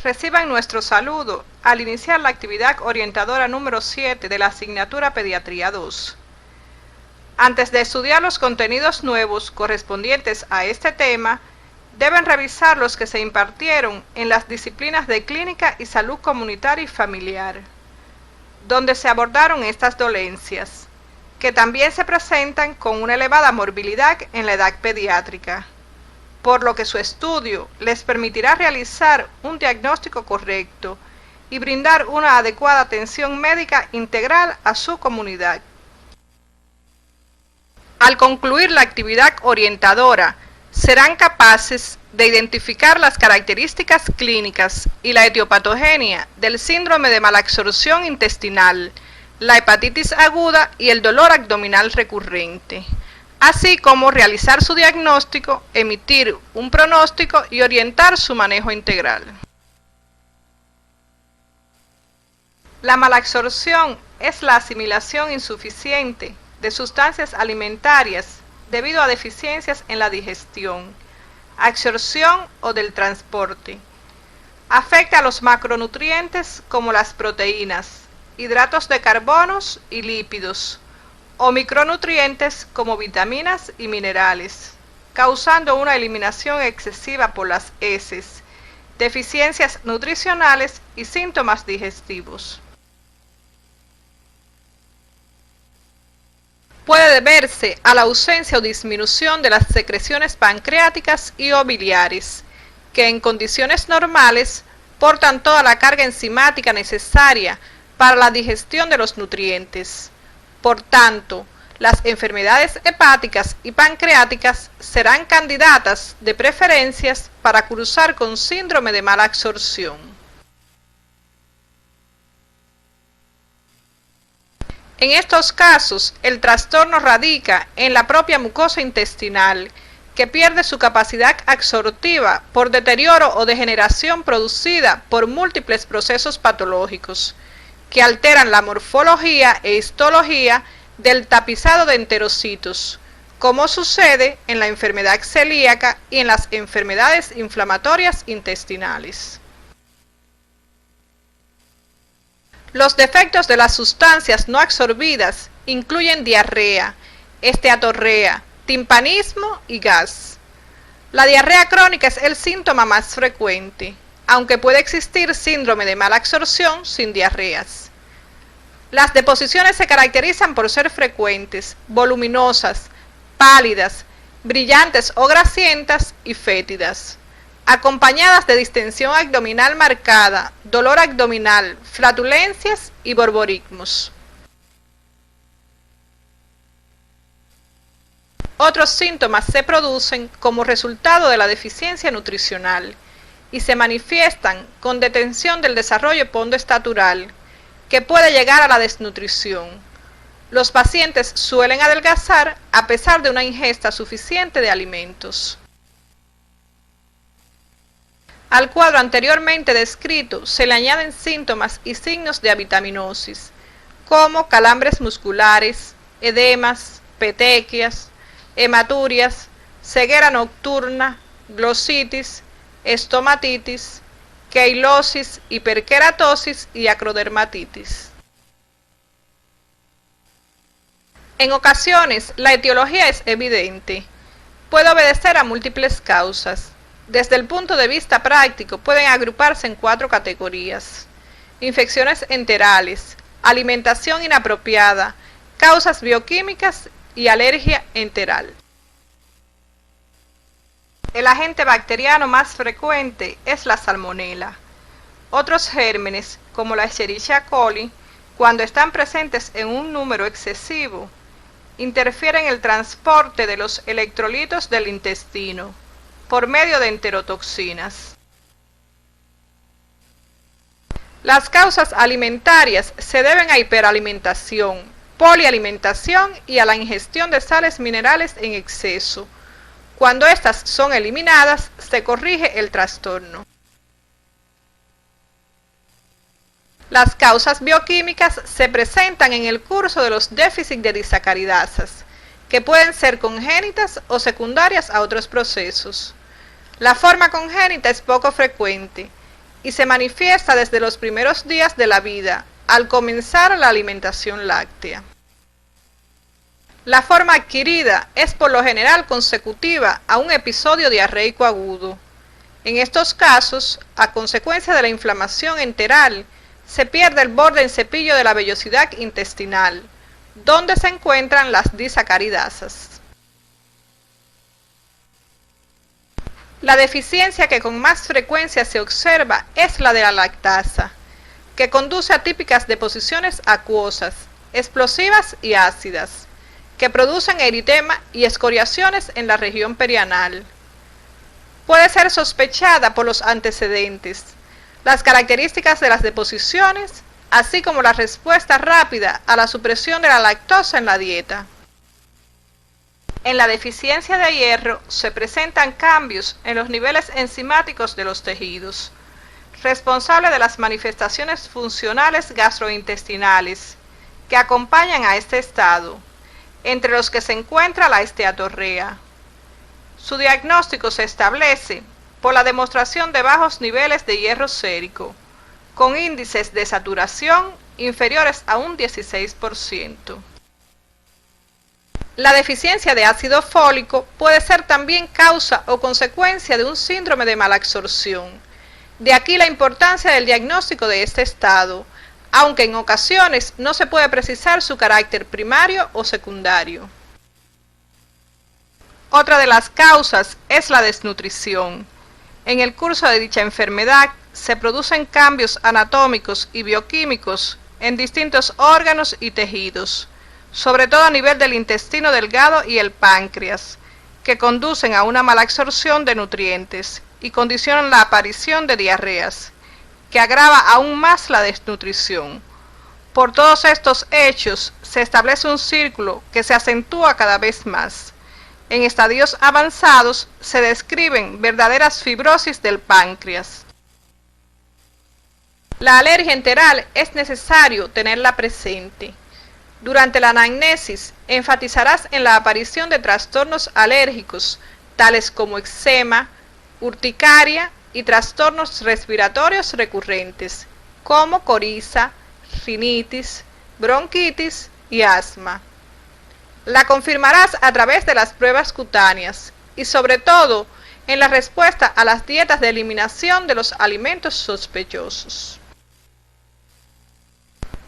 Reciban nuestro saludo al iniciar la actividad orientadora número 7 de la asignatura Pediatría 2. Antes de estudiar los contenidos nuevos correspondientes a este tema, deben revisar los que se impartieron en las disciplinas de Clínica y Salud Comunitaria y Familiar, donde se abordaron estas dolencias, que también se presentan con una elevada morbilidad en la edad pediátrica, por lo que su estudio les permitirá realizar un diagnóstico correcto y brindar una adecuada atención médica integral a su comunidad. Al concluir la actividad orientadora, serán capaces de identificar las características clínicas y la etiopatogenia del síndrome de malabsorción intestinal, la hepatitis aguda y el dolor abdominal recurrente, así como realizar su diagnóstico, emitir un pronóstico y orientar su manejo integral. La malabsorción es la asimilación insuficiente de sustancias alimentarias debido a deficiencias en la digestión, absorción o del transporte. Afecta a los macronutrientes como las proteínas, hidratos de carbonos y lípidos, o micronutrientes como vitaminas y minerales, causando una eliminación excesiva por las heces, deficiencias nutricionales y síntomas digestivos. Puede deberse a la ausencia o disminución de las secreciones pancreáticas y o biliares, que en condiciones normales portan toda la carga enzimática necesaria para la digestión de los nutrientes. Por tanto, las enfermedades hepáticas y pancreáticas serán candidatas de preferencias para cursar con síndrome de malabsorción. En estos casos, el trastorno radica en la propia mucosa intestinal, que pierde su capacidad absortiva por deterioro o degeneración producida por múltiples procesos patológicos, que alteran la morfología e histología del tapizado de enterocitos, como sucede en la enfermedad celíaca y en las enfermedades inflamatorias intestinales. Los defectos de las sustancias no absorbidas incluyen diarrea, esteatorrea, timpanismo y gas. La diarrea crónica es el síntoma más frecuente, aunque puede existir síndrome de malabsorción sin diarreas. Las deposiciones se caracterizan por ser frecuentes, voluminosas, pálidas, brillantes o grasientas y fétidas, acompañadas de distensión abdominal marcada, dolor abdominal, flatulencias y borborismos. Otros síntomas se producen como resultado de la deficiencia nutricional y se manifiestan con detención del desarrollo pondoestatural, que puede llegar a la desnutrición. Los pacientes suelen adelgazar a pesar de una ingesta suficiente de alimentos. Al cuadro anteriormente descrito se le añaden síntomas y signos de avitaminosis, como calambres musculares, edemas, petequias, hematurias, ceguera nocturna, glositis, estomatitis, queilosis, hiperkeratosis y acrodermatitis. En ocasiones, la etiología es evidente. Puede obedecer a múltiples causas. Desde el punto de vista práctico, pueden agruparse en 4 categorías: infecciones enterales, alimentación inapropiada, causas bioquímicas y alergia enteral. El agente bacteriano más frecuente es la salmonela. Otros gérmenes, como la Escherichia coli, cuando están presentes en un número excesivo, interfieren en el transporte de los electrolitos del intestino por medio de enterotoxinas. Las causas alimentarias se deben a hiperalimentación, polialimentación y a la ingestión de sales minerales en exceso. Cuando estas son eliminadas, se corrige el trastorno. Las causas bioquímicas se presentan en el curso de los déficits de disacaridasas, que pueden ser congénitas o secundarias a otros procesos. La forma congénita es poco frecuente y se manifiesta desde los primeros días de la vida, al comenzar la alimentación láctea. La forma adquirida es por lo general consecutiva a un episodio diarreico agudo. En estos casos, a consecuencia de la inflamación enteral, se pierde el borde en cepillo de la vellosidad intestinal, donde se encuentran las disacaridasas. La deficiencia que con más frecuencia se observa es la de la lactasa, que conduce a típicas deposiciones acuosas, explosivas y ácidas, que producen eritema y escoriaciones en la región perianal. Puede ser sospechada por los antecedentes, las características de las deposiciones, así como la respuesta rápida a la supresión de la lactosa en la dieta. En la deficiencia de hierro se presentan cambios en los niveles enzimáticos de los tejidos, responsable de las manifestaciones funcionales gastrointestinales que acompañan a este estado, entre los que se encuentra la esteatorrea. Su diagnóstico se establece por la demostración de bajos niveles de hierro sérico, con índices de saturación inferiores a un 16%. La deficiencia de ácido fólico puede ser también causa o consecuencia de un síndrome de malabsorción. De aquí la importancia del diagnóstico de este estado, aunque en ocasiones no se puede precisar su carácter primario o secundario. Otra de las causas es la desnutrición. En el curso de dicha enfermedad se producen cambios anatómicos y bioquímicos en distintos órganos y tejidos, sobre todo a nivel del intestino delgado y el páncreas, que conducen a una mala absorción de nutrientes y condicionan la aparición de diarreas, que agrava aún más la desnutrición. Por todos estos hechos se establece un círculo que se acentúa cada vez más. En estadios avanzados se describen verdaderas fibrosis del páncreas. La alergia enteral es necesario tenerla presente. Durante la anamnesis enfatizarás en la aparición de trastornos alérgicos, tales como eczema, urticaria y trastornos respiratorios recurrentes, como coriza, rinitis, bronquitis y asma. La confirmarás a través de las pruebas cutáneas y sobre todo en la respuesta a las dietas de eliminación de los alimentos sospechosos.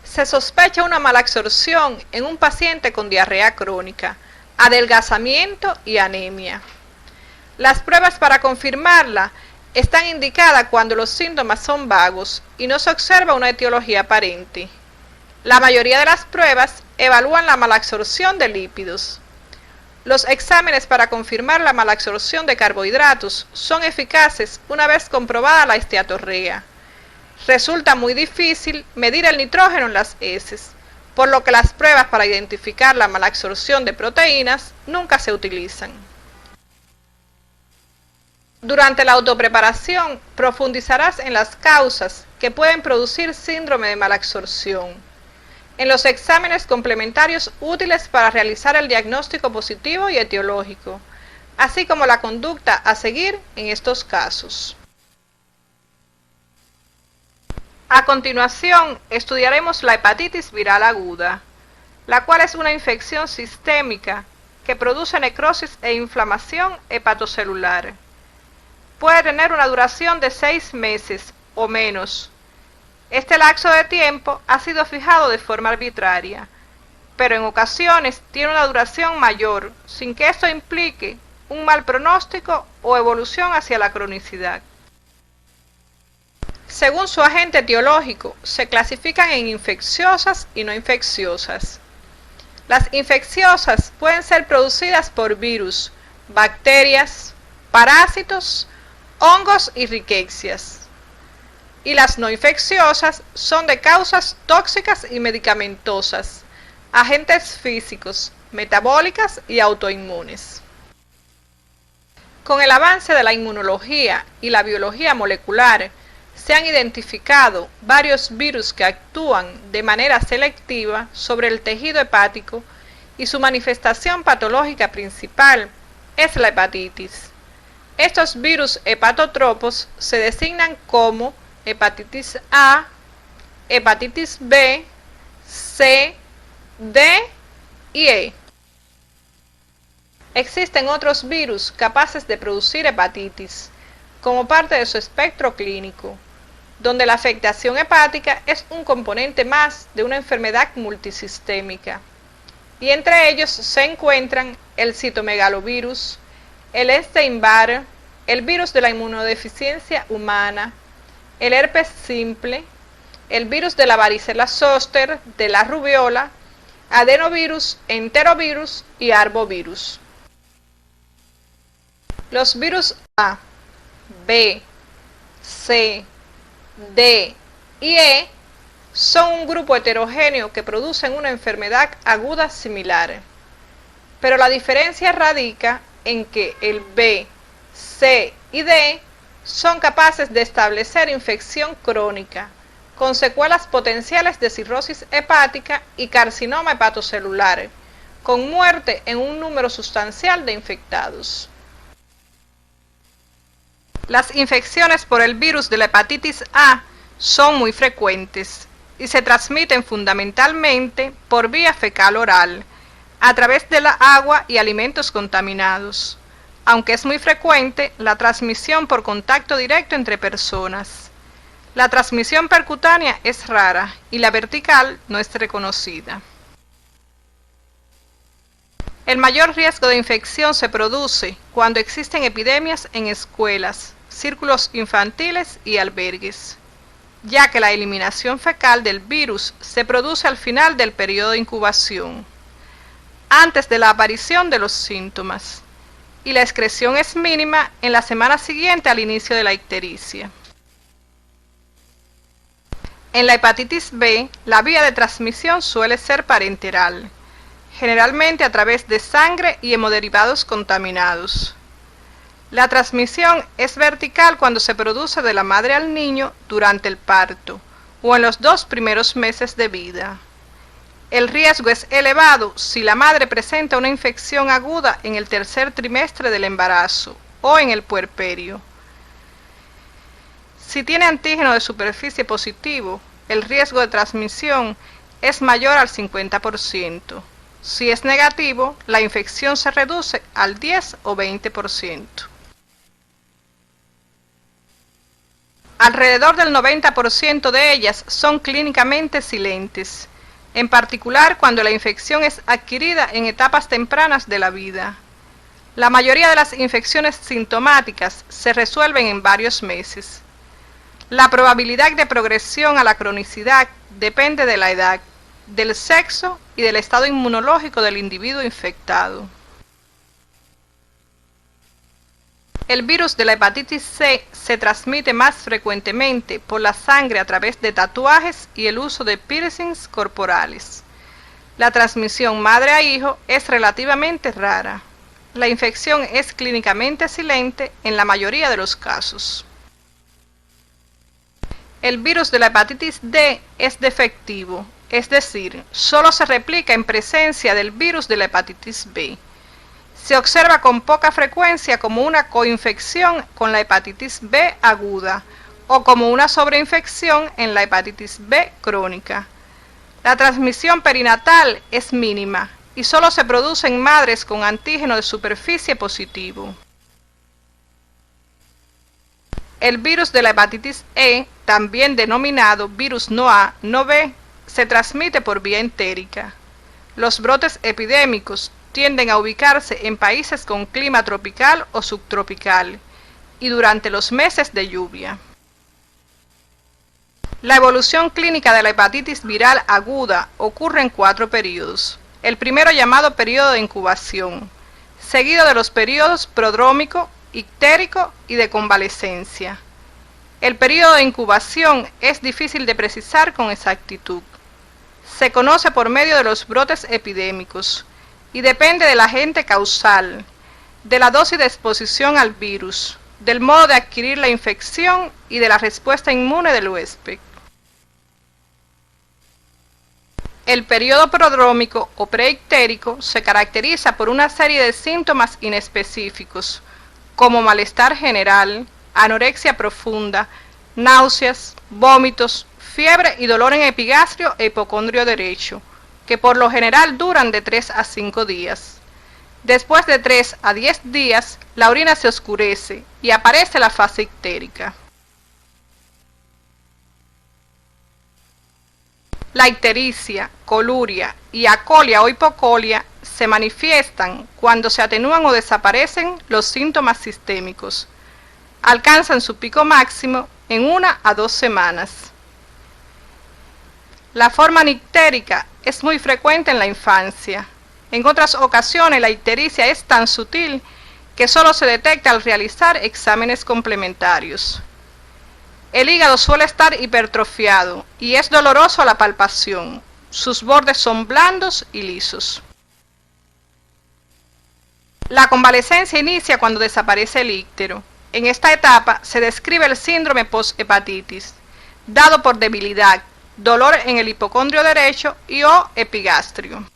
Se sospecha una malabsorción en un paciente con diarrea crónica, adelgazamiento y anemia. Las pruebas para confirmarla están indicadas cuando los síntomas son vagos y no se observa una etiología aparente. La mayoría de las pruebas evalúan la malabsorción de lípidos. Los exámenes para confirmar la malabsorción de carbohidratos son eficaces una vez comprobada la esteatorrea. Resulta muy difícil medir el nitrógeno en las heces, por lo que las pruebas para identificar la malabsorción de proteínas nunca se utilizan. Durante la autopreparación profundizarás en las causas que pueden producir síndrome de malabsorción, en los exámenes complementarios útiles para realizar el diagnóstico positivo y etiológico, así como la conducta a seguir en estos casos. A continuación, estudiaremos la hepatitis viral aguda, la cual es una infección sistémica que produce necrosis e inflamación hepatocelular. Puede tener una duración de 6 meses o menos. Este lapso de tiempo ha sido fijado de forma arbitraria, pero en ocasiones tiene una duración mayor, sin que esto implique un mal pronóstico o evolución hacia la cronicidad. Según su agente etiológico, se clasifican en infecciosas y no infecciosas. Las infecciosas pueden ser producidas por virus, bacterias, parásitos, hongos y riquecias. Y las no infecciosas son de causas tóxicas y medicamentosas, agentes físicos, metabólicas y autoinmunes. Con el avance de la inmunología y la biología molecular, se han identificado varios virus que actúan de manera selectiva sobre el tejido hepático y su manifestación patológica principal es la hepatitis. Estos virus hepatotropos se designan como hepatitis A, hepatitis B, C, D y E. Existen otros virus capaces de producir hepatitis, como parte de su espectro clínico, donde la afectación hepática es un componente más de una enfermedad multisistémica. Y entre ellos se encuentran el citomegalovirus, el Epstein-Barr, el virus de la inmunodeficiencia humana, el herpes simple, el virus de la varicela zoster, de la rubiola, adenovirus, enterovirus y arbovirus. Los virus A, B, C, D y E son un grupo heterogéneo que producen una enfermedad aguda similar, pero la diferencia radica en que el B, C y D son capaces de establecer infección crónica, con secuelas potenciales de cirrosis hepática y carcinoma hepatocelular, con muerte en un número sustancial de infectados. Las infecciones por el virus de la hepatitis A son muy frecuentes y se transmiten fundamentalmente por vía fecal oral, a través de la agua y alimentos contaminados, aunque es muy frecuente la transmisión por contacto directo entre personas. La transmisión percutánea es rara y la vertical no es reconocida. El mayor riesgo de infección se produce cuando existen epidemias en escuelas, círculos infantiles y albergues, ya que la eliminación fecal del virus se produce al final del periodo de incubación, antes de la aparición de los síntomas, y la excreción es mínima en la semana siguiente al inicio de la ictericia. En la hepatitis B, la vía de transmisión suele ser parenteral, generalmente a través de sangre y hemoderivados contaminados. La transmisión es vertical cuando se produce de la madre al niño durante el parto o en los 2 primeros meses de vida. El riesgo es elevado si la madre presenta una infección aguda en el 3er trimestre del embarazo o en el puerperio. Si tiene antígeno de superficie positivo, el riesgo de transmisión es mayor al 50%. Si es negativo, la infección se reduce al 10 o 20%. Alrededor del 90% de ellas son clínicamente silentes, en particular cuando la infección es adquirida en etapas tempranas de la vida. La mayoría de las infecciones sintomáticas se resuelven en varios meses. La probabilidad de progresión a la cronicidad depende de la edad, del sexo y del estado inmunológico del individuo infectado. El virus de la hepatitis C se transmite más frecuentemente por la sangre a través de tatuajes y el uso de piercings corporales. La transmisión madre a hijo es relativamente rara. La infección es clínicamente silente en la mayoría de los casos. El virus de la hepatitis D es defectivo, es decir, solo se replica en presencia del virus de la hepatitis B. Se observa con poca frecuencia como una coinfección con la hepatitis B aguda o como una sobreinfección en la hepatitis B crónica. La transmisión perinatal es mínima y solo se produce en madres con antígeno de superficie positivo. El virus de la hepatitis E, también denominado virus no A, no B, se transmite por vía entérica. Los brotes epidémicos tienden a ubicarse en países con clima tropical o subtropical y durante los meses de lluvia. La evolución clínica de la hepatitis viral aguda ocurre en 4 periodos. El primero, llamado periodo de incubación, seguido de los periodos prodrómico, ictérico y de convalecencia. El periodo de incubación es difícil de precisar con exactitud. Se conoce por medio de los brotes epidémicos y depende del agente causal, de la dosis de exposición al virus, del modo de adquirir la infección y de la respuesta inmune del huésped. El periodo prodrómico o preictérico se caracteriza por una serie de síntomas inespecíficos, como malestar general, anorexia profunda, náuseas, vómitos, fiebre y dolor en epigastrio e hipocondrio derecho, que por lo general duran de 3 a 5 días. Después de 3 a 10 días, la orina se oscurece y aparece la fase ictérica. La ictericia, coluria y acolia o hipocolia se manifiestan cuando se atenúan o desaparecen los síntomas sistémicos. Alcanzan su pico máximo en 1 a 2 semanas. La forma nictérica es muy frecuente en la infancia. En otras ocasiones la ictericia es tan sutil que solo se detecta al realizar exámenes complementarios. El hígado suele estar hipertrofiado y es doloroso a la palpación. Sus bordes son blandos y lisos. La convalecencia inicia cuando desaparece el íctero. En esta etapa se describe el síndrome post-hepatitis, dado por debilidad, dolor en el hipocondrio derecho y o epigastrio.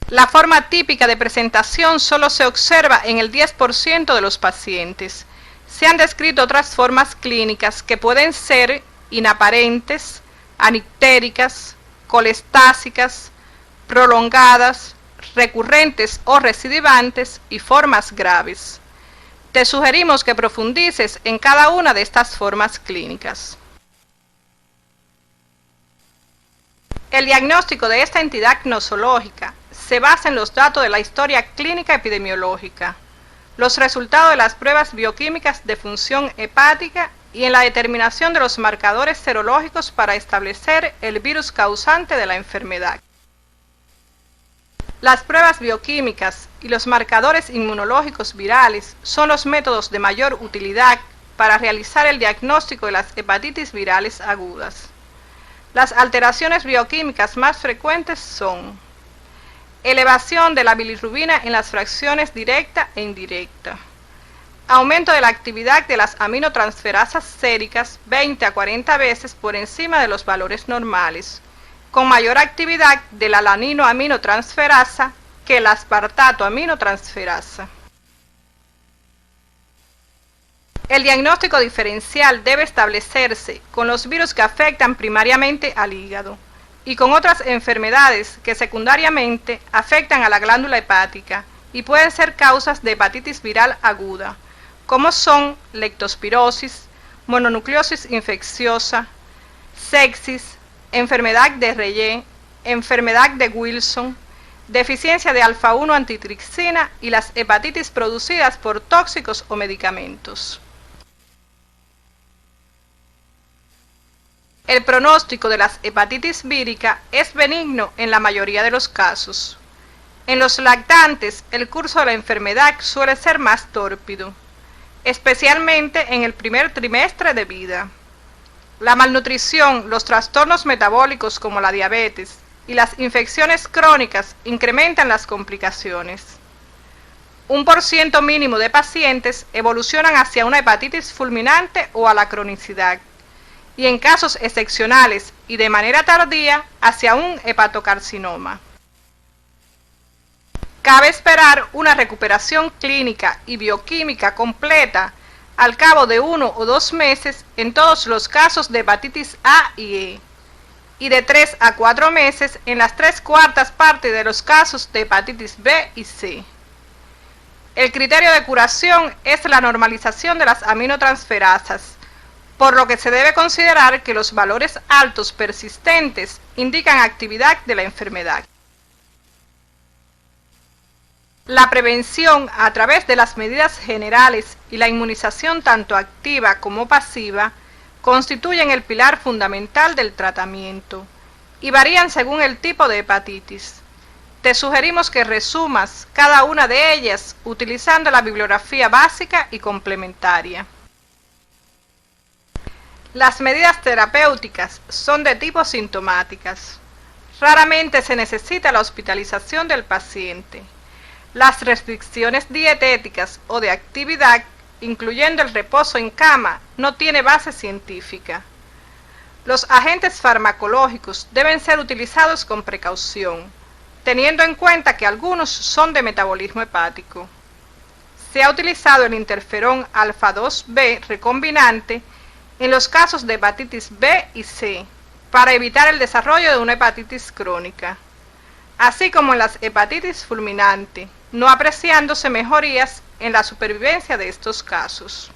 La forma típica de presentación solo se observa en el 10% de los pacientes. Se han descrito otras formas clínicas que pueden ser inaparentes, anictéricas, colestásicas, prolongadas, recurrentes o recidivantes y formas graves. Te sugerimos que profundices en cada una de estas formas clínicas. El diagnóstico de esta entidad nosológica se basa en los datos de la historia clínica epidemiológica, los resultados de las pruebas bioquímicas de función hepática y en la determinación de los marcadores serológicos para establecer el virus causante de la enfermedad. Las pruebas bioquímicas y los marcadores inmunológicos virales son los métodos de mayor utilidad para realizar el diagnóstico de las hepatitis virales agudas. Las alteraciones bioquímicas más frecuentes son elevación de la bilirrubina en las fracciones directa e indirecta, aumento de la actividad de las aminotransferasas séricas 20 a 40 veces por encima de los valores normales, con mayor actividad de la alaninoaminotransferasa que la aspartato-aminotransferasa. El diagnóstico diferencial debe establecerse con los virus que afectan primariamente al hígado y con otras enfermedades que secundariamente afectan a la glándula hepática y pueden ser causas de hepatitis viral aguda, como son leptospirosis, mononucleosis infecciosa, sepsis, enfermedad de Reye, enfermedad de Wilson, deficiencia de alfa-1 antitrixina y las hepatitis producidas por tóxicos o medicamentos. El pronóstico de las hepatitis vírica es benigno en la mayoría de los casos. En los lactantes, el curso de la enfermedad suele ser más tórpido, especialmente en el primer trimestre de vida. La malnutrición, los trastornos metabólicos como la diabetes y las infecciones crónicas incrementan las complicaciones. 1% mínimo de pacientes evolucionan hacia una hepatitis fulminante o a la cronicidad, y en casos excepcionales y de manera tardía hacia un hepatocarcinoma. Cabe esperar una recuperación clínica y bioquímica completa al cabo de 1 o 2 meses en todos los casos de hepatitis A y E, y de 3 a 4 meses en las 3/4 partes de los casos de hepatitis B y C. El criterio de curación es la normalización de las aminotransferasas, por lo que se debe considerar que los valores altos persistentes indican actividad de la enfermedad. La prevención a través de las medidas generales y la inmunización tanto activa como pasiva constituyen el pilar fundamental del tratamiento y varían según el tipo de hepatitis. Te sugerimos que resumas cada una de ellas utilizando la bibliografía básica y complementaria. Las medidas terapéuticas son de tipo sintomáticas. Raramente se necesita la hospitalización del paciente. Las restricciones dietéticas o de actividad, incluyendo el reposo en cama, no tiene base científica. Los agentes farmacológicos deben ser utilizados con precaución, teniendo en cuenta que algunos son de metabolismo hepático. se ha utilizado el interferón alfa 2B recombinante en los casos de hepatitis B y C para evitar el desarrollo de una hepatitis crónica, así como en las hepatitis fulminante, no apreciándose mejorías en la supervivencia de estos casos.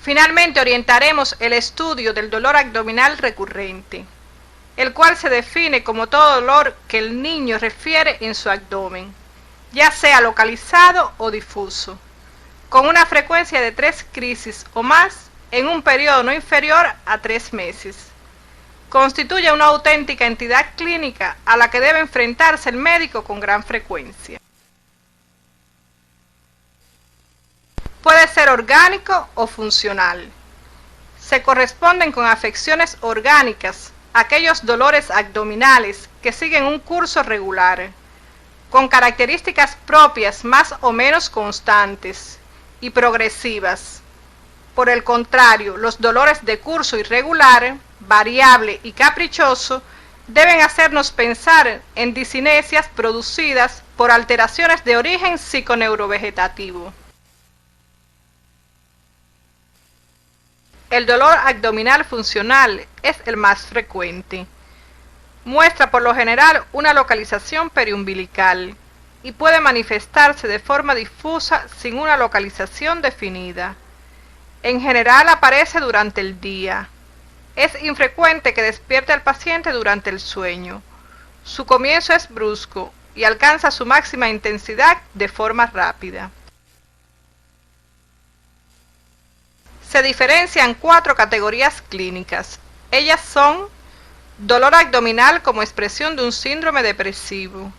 Finalmente orientaremos el estudio del dolor abdominal recurrente, el cual se define como todo dolor que el niño refiere en su abdomen, ya sea localizado o difuso, con una frecuencia de 3 crisis o más en un periodo no inferior a 3 meses. Constituye una auténtica entidad clínica a la que debe enfrentarse el médico con gran frecuencia. Puede ser orgánico o funcional. Se corresponden con afecciones orgánicas aquellos dolores abdominales que siguen un curso regular, con características propias más o menos constantes y progresivas. Por el contrario, los dolores de curso irregular, variable y caprichoso deben hacernos pensar en discinesias producidas por alteraciones de origen psiconeurovegetativo. El dolor abdominal funcional es el más frecuente. Muestra por lo general una localización periumbilical y puede manifestarse de forma difusa sin una localización definida. En general aparece durante el día. Es infrecuente que despierte al paciente durante el sueño. Su comienzo es brusco y alcanza su máxima intensidad de forma rápida. Se diferencian 4 categorías clínicas. Ellas son: dolor abdominal como expresión de un síndrome depresivo,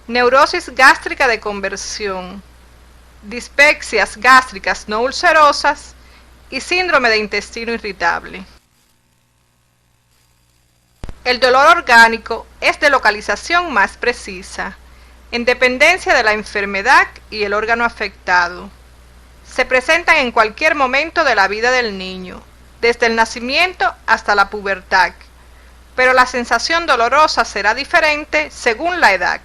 neurosis gástrica de conversión, dispepsias gástricas no ulcerosas y síndrome de intestino irritable. El dolor orgánico es de localización más precisa, en dependencia de la enfermedad y el órgano afectado. Se presentan en cualquier momento de la vida del niño, desde el nacimiento hasta la pubertad, pero la sensación dolorosa será diferente según la edad.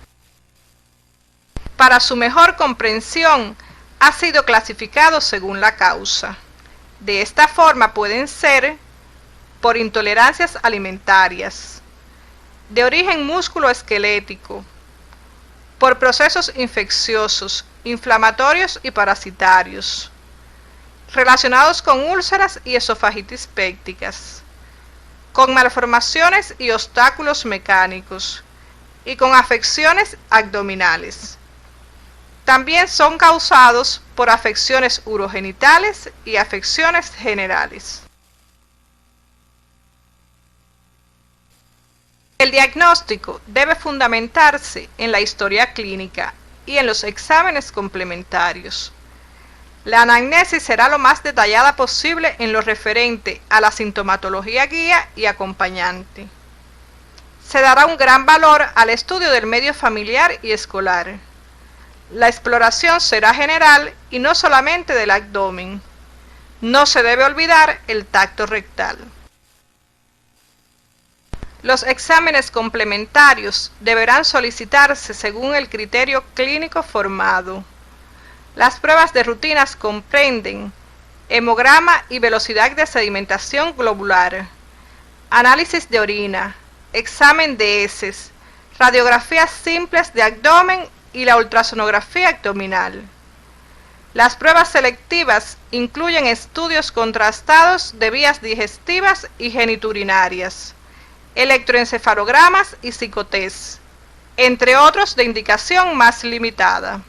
Para su mejor comprensión, ha sido clasificado según la causa. De esta forma pueden ser: por intolerancias alimentarias, de origen músculo-esquelético, por procesos infecciosos, inflamatorios y parasitarios, relacionados con úlceras y esofagitis pépticas, con malformaciones y obstáculos mecánicos, y con afecciones abdominales. También son causados por afecciones urogenitales y afecciones generales. El diagnóstico debe fundamentarse en la historia clínica y en los exámenes complementarios. La anamnesis será lo más detallada posible en lo referente a la sintomatología guía y acompañante. Se dará un gran valor al estudio del medio familiar y escolar. La exploración será general y no solamente del abdomen. No se debe olvidar el tacto rectal. Los exámenes complementarios deberán solicitarse según el criterio clínico formado. Las pruebas de rutinas comprenden hemograma y velocidad de sedimentación globular, análisis de orina, examen de heces, radiografías simples de abdomen y la ultrasonografía abdominal. Las pruebas selectivas incluyen estudios contrastados de vías digestivas y geniturinarias, electroencefalogramas y psicotest, entre otros de indicación más limitada.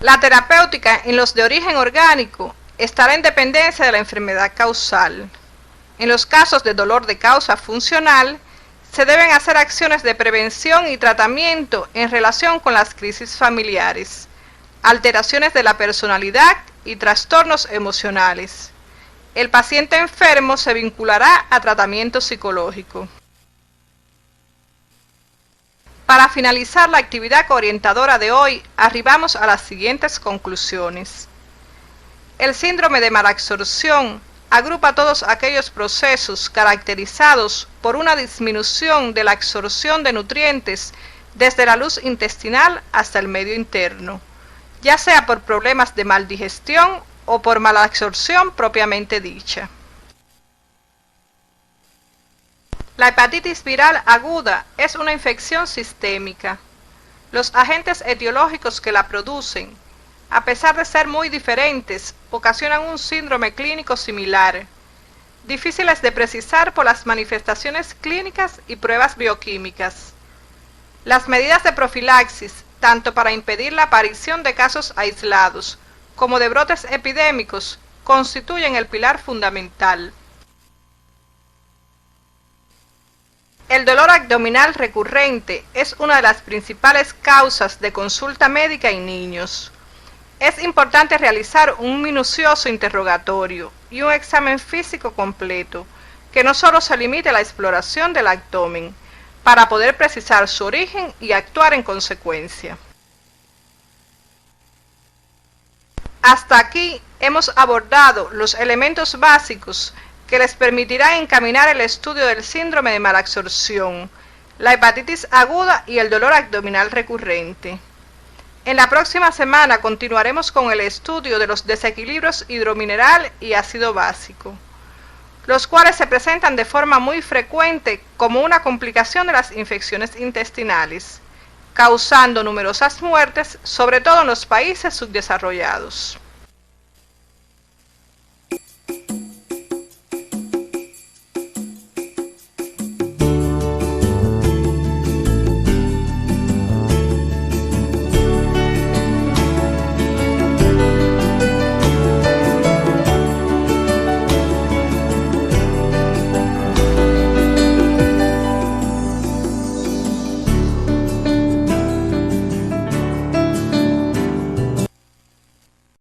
La terapéutica en los de origen orgánico estará en dependencia de la enfermedad causal. En los casos de dolor de causa funcional, se deben hacer acciones de prevención y tratamiento en relación con las crisis familiares, alteraciones de la personalidad y trastornos emocionales. El paciente enfermo se vinculará a tratamiento psicológico. Para finalizar la actividad orientadora de hoy, arribamos a las siguientes conclusiones. El síndrome de malabsorción agrupa todos aquellos procesos caracterizados por una disminución de la absorción de nutrientes desde la luz intestinal hasta el medio interno, ya sea por problemas de maldigestión o por malabsorción propiamente dicha. La hepatitis viral aguda es una infección sistémica. Los agentes etiológicos que la producen, a pesar de ser muy diferentes, ocasionan un síndrome clínico similar, difíciles de precisar por las manifestaciones clínicas y pruebas bioquímicas. Las medidas de profilaxis, tanto para impedir la aparición de casos aislados como de brotes epidémicos, constituyen el pilar fundamental. El dolor abdominal recurrente es una de las principales causas de consulta médica en niños. Es importante realizar un minucioso interrogatorio y un examen físico completo, que no solo se limite a la exploración del abdomen, para poder precisar su origen y actuar en consecuencia. Hasta aquí hemos abordado los elementos básicos que les permitirá encaminar el estudio del síndrome de malabsorción, la hepatitis aguda y el dolor abdominal recurrente. En la próxima semana continuaremos con el estudio de los desequilibrios hidromineral y ácido básico, los cuales se presentan de forma muy frecuente como una complicación de las infecciones intestinales, causando numerosas muertes, sobre todo en los países subdesarrollados.